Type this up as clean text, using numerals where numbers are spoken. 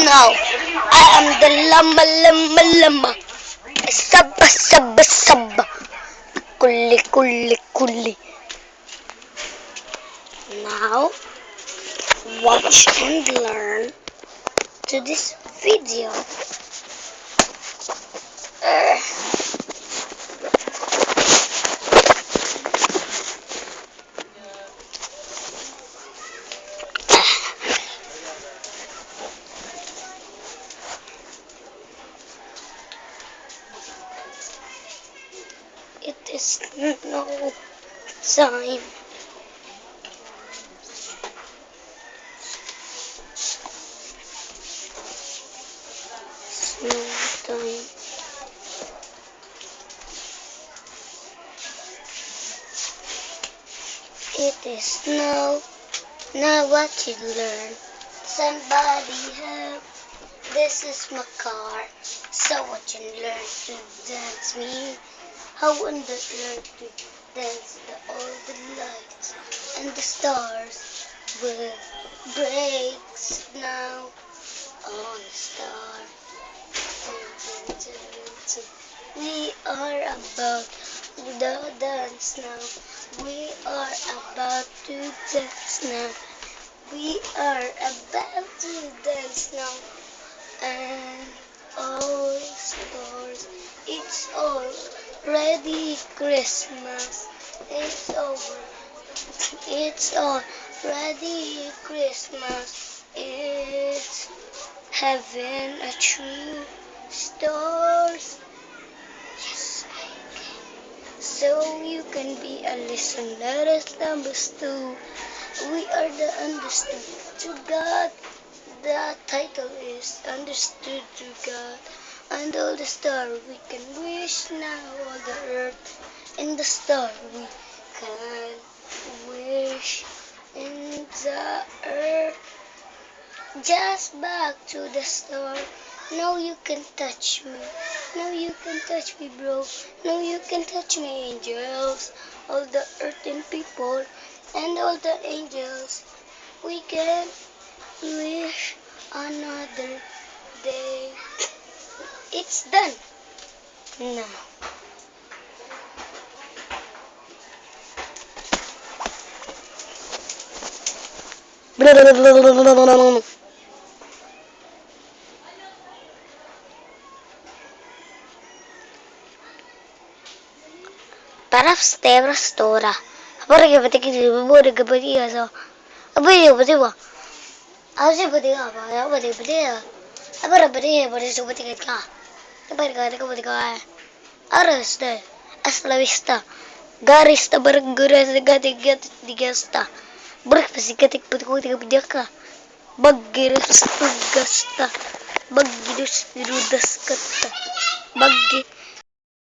Now, I am the llama, llama, llama. Saba, saba, saba. Kuli, kuli, kuli. Now, watch and learn to this video. It is no time. No time. It is now what you learn. Somebody help. This is my car. So what you learn to dance me? How would you learn to dance all the lights and the stars with breaks now on the star. We are about to dance now. We are about to dance now. We are about to dance now. And all stars, it's already Christmas. It's already Christmas. It's heaven a true stars. Yes, I can. So you can be a listen. Let us numbers too. We are the understood to God. The title is Understood to God. And all the star we can wish now. All the earth and the star we can wish in the earth. Just back to the star. No, you can touch me. No, you can touch me, bro. No, you can touch me, angels. All the earth and people and all the angels. We can wish another day. It's done. No. Para stora. Bara que bate que bora que bate so. Abay bate ba. Ase bate ga ba. Bate bate. Abara bate bate so bate ka. Abara ka bate ka. Arreste. Hasta la vista. Garista barguras gatigat digasta. Berpasigatik putik ka. Baggiris tugasta. Baggiris rudas kata. Baggi